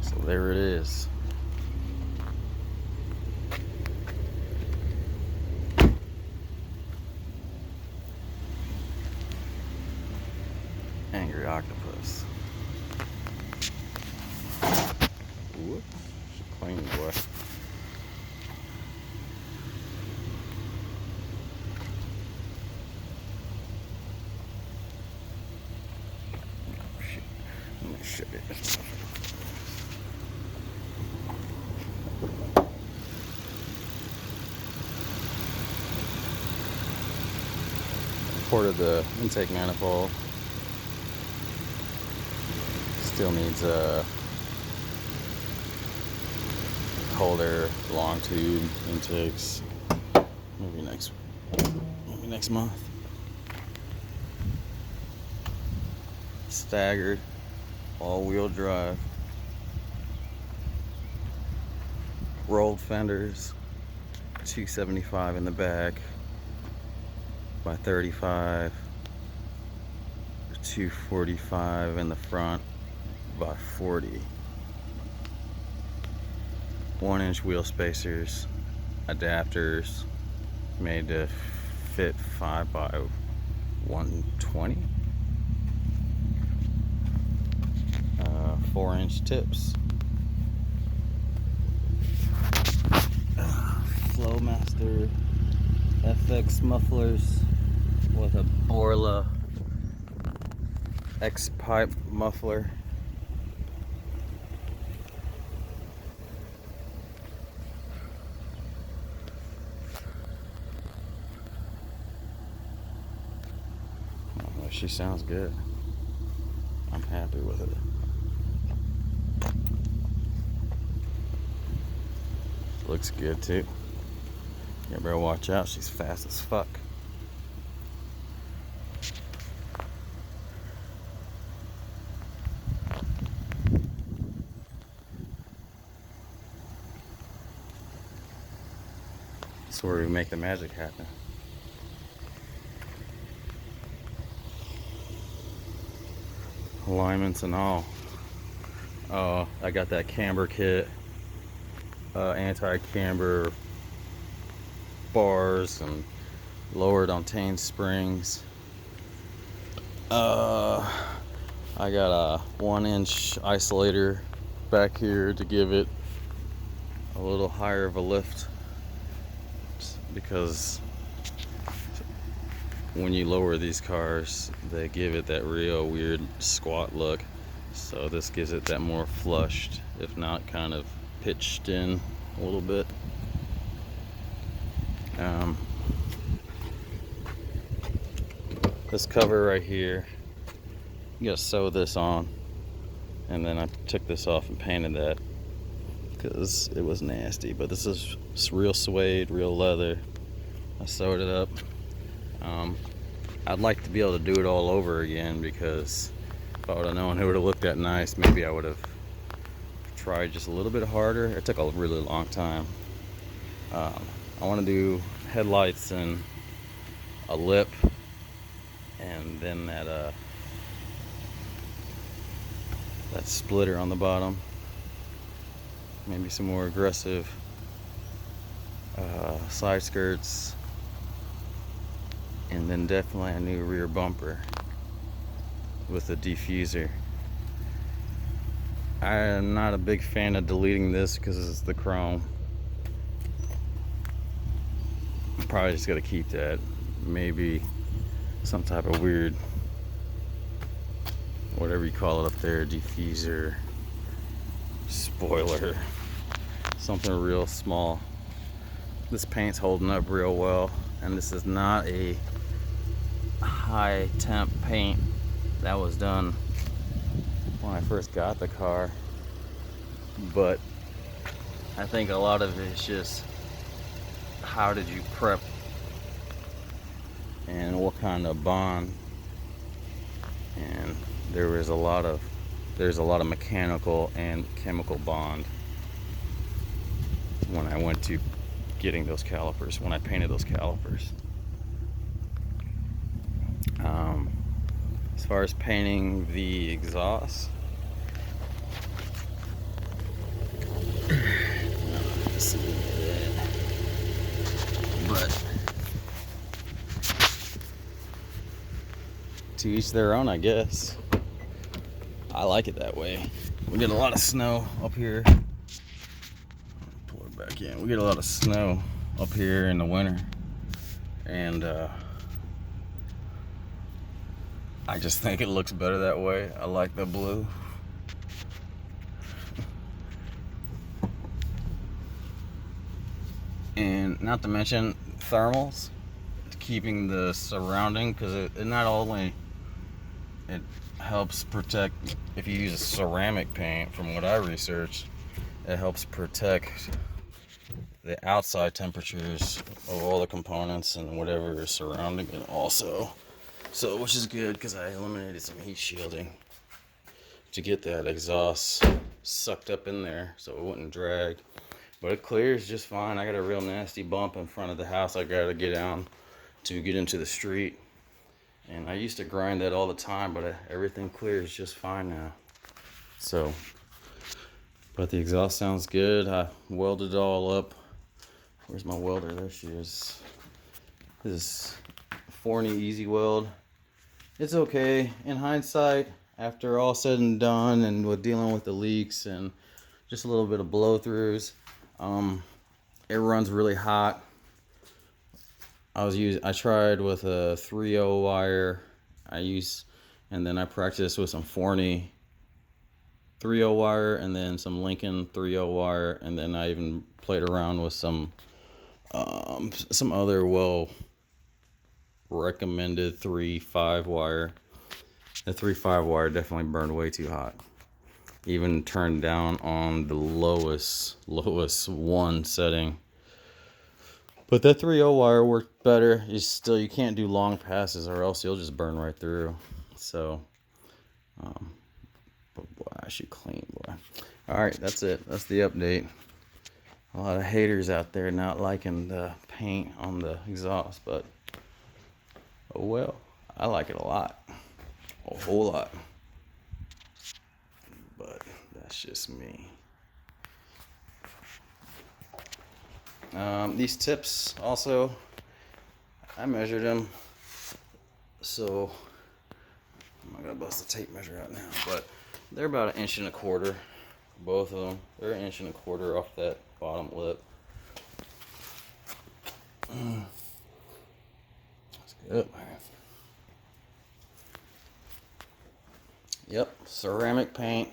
So there it is. Angry octopus. Whoops. Clean boy. Oh, shit. Let me show you this. Ported the intake manifold. Still needs a holder, long tube intakes. Maybe next month. Staggered, all-wheel drive, rolled fenders, 275 in the back by 35, 245 in the front by 40. 1-inch wheel spacers, adapters made to fit 5 by 120. 4-inch tips. Flowmaster FX mufflers with a Borla X pipe muffler. She sounds good. I'm happy with it. Looks good too. You better watch out, she's fast as fuck. That's where we make the magic happen. Alignments and all. I got that camber kit, anti-camber bars and lowered octane springs. I got a 1-inch isolator back here to give it a little higher of a lift, because when you lower these cars, they give it that real weird squat look. So this gives it that more flushed, if not kind of pitched in a little bit. This cover right here, you gotta sew this on, and then I took this off and painted that because it was nasty. But this is real suede, real leather. I sewed it up. I'd like to be able to do it all over again, because if I would have known it would have looked that nice, maybe I would have tried just a little bit harder. It took a really long time. I want to do headlights and a lip, and then that splitter on the bottom. Maybe some more aggressive side skirts, and then definitely a new rear bumper with a diffuser. I'm not a big fan of deleting this because it's the chrome. I'm probably just gonna keep that. Maybe some type of weird, whatever you call it up there, diffuser, spoiler, something real small. This paint's holding up real well, and this is not a high temp paint that was done when I first got the car, but I think a lot of it is just how did you prep and what kind of bond. And there's a lot of mechanical and chemical bond when I went to getting those calipers, when I painted those calipers. As far as painting the exhaust, but to each their own, I guess. I like it that way. We get a lot of snow up here. Pull it back in. We get a lot of snow up here in the winter, and I just think it looks better that way. I like the blue. And not to mention thermals, keeping the surrounding, because it not only it helps protect, if you use a ceramic paint, from what I researched, it helps protect the outside temperatures of all the components and whatever is surrounding it also. So, which is good, because I eliminated some heat shielding to get that exhaust sucked up in there so it wouldn't drag. But it clears just fine. I got a real nasty bump in front of the house I gotta get down to get into the street. And I used to grind that all the time, but everything clears just fine now. So, but the exhaust sounds good. I welded it all up. Where's my welder? There she is. This is Forney Easy Weld. It's okay in hindsight, after all said and done, and with dealing with the leaks and just a little bit of blow throughs. It runs really hot. I tried with a 3/0 wire. And then I practiced with some Forney 3/0 wire, and then some Lincoln 3/0 wire, and then I even played around with some other well recommended 3/5 wire. The 3/5 wire definitely burned way too hot. Even turned down on the lowest one setting. But that 3/0 wire worked better. You can't do long passes, or else you'll just burn right through. So, but boy, I should clean, boy. All right, that's it. That's the update. A lot of haters out there not liking the paint on the exhaust, but oh well. I like it a lot, a whole lot. But that's just me. These tips also, I measured them, so I'm not gonna bust the tape measure out now, but they're about 1.25 inches, both of them. They're 1.25 inches off that bottom lip. That's good. Yep, ceramic paint,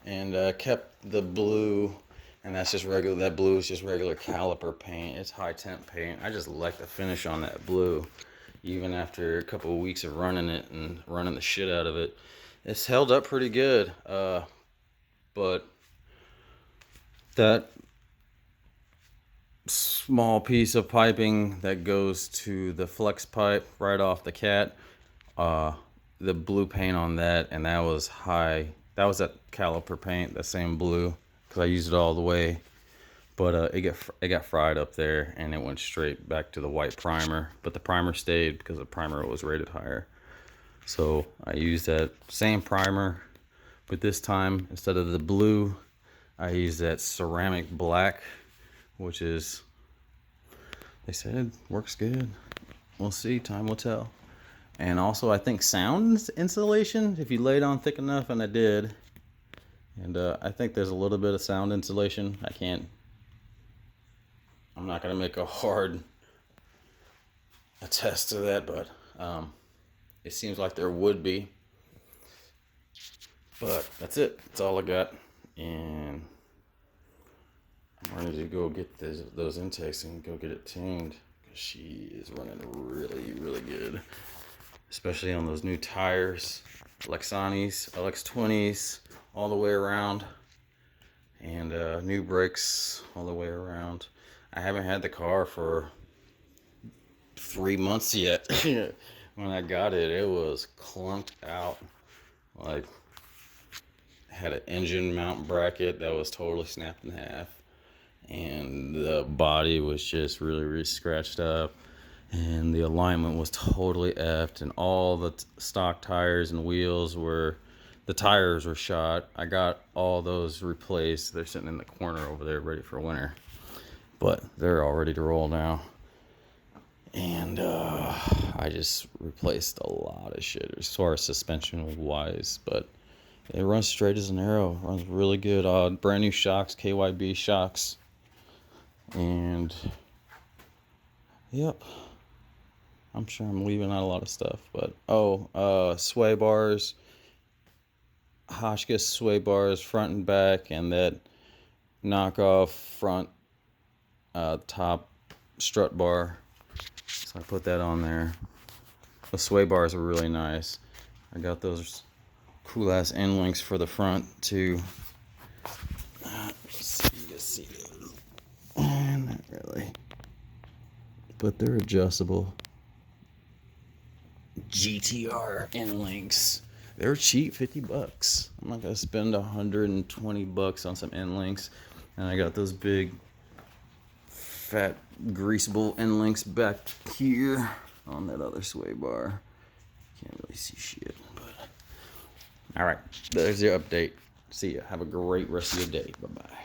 and kept the blue. And that's just regular, that blue is just regular caliper paint. It's high temp paint. I just like the finish on that blue. Even after a couple of weeks of running it and running the shit out of it, it's held up pretty good. But that small piece of piping that goes to the flex pipe right off the cat, the blue paint on that, and that was high. That was that caliper paint, that same blue, because I used it all the way. But it got fried up there, and it went straight back to the white primer. But the primer stayed because the primer was rated higher. So I used that same primer, but this time instead of the blue, I used that ceramic black, which is, they said, works good. We'll see, time will tell. And also I think sound insulation, if you lay it on thick enough, and I did. And I think there's a little bit of sound insulation. I'm not gonna make a hard attest to that, but it seems like there would be. But that's it. That's all I got. And I'm ready to go get those intakes and go get it tuned, because she is running really, really good. Especially on those new tires. Lexani's, LX20s, all the way around. And new brakes all the way around. I haven't had the car for 3 months yet. When I got it, it was clunked out. Like, had an engine mount bracket that was totally snapped in half, and the body was just really, really scratched up, and the alignment was totally effed, and all the stock tires and wheels the tires were shot. I got all those replaced. They're sitting in the corner over there ready for winter, but they're all ready to roll now. And I just replaced a lot of shit as far as suspension wise, but it runs straight as an arrow. Runs really good. Brand new shocks, KYB shocks. And yep, I'm sure I'm leaving out a lot of stuff, but sway bars, Hotchkiss sway bars, front and back, and that knockoff front top strut bar. So I put that on there. The sway bars are really nice. I got those cool ass end links for the front too. See, you can see those. Not really, but they're adjustable. GTR end links. They're cheap, $50. I'm not gonna spend $120 on some end links. And I got those big fat greasable end links back here on that other sway bar. Can't really see shit, but all right, there's your update. See ya. Have a great rest of your day. Bye bye.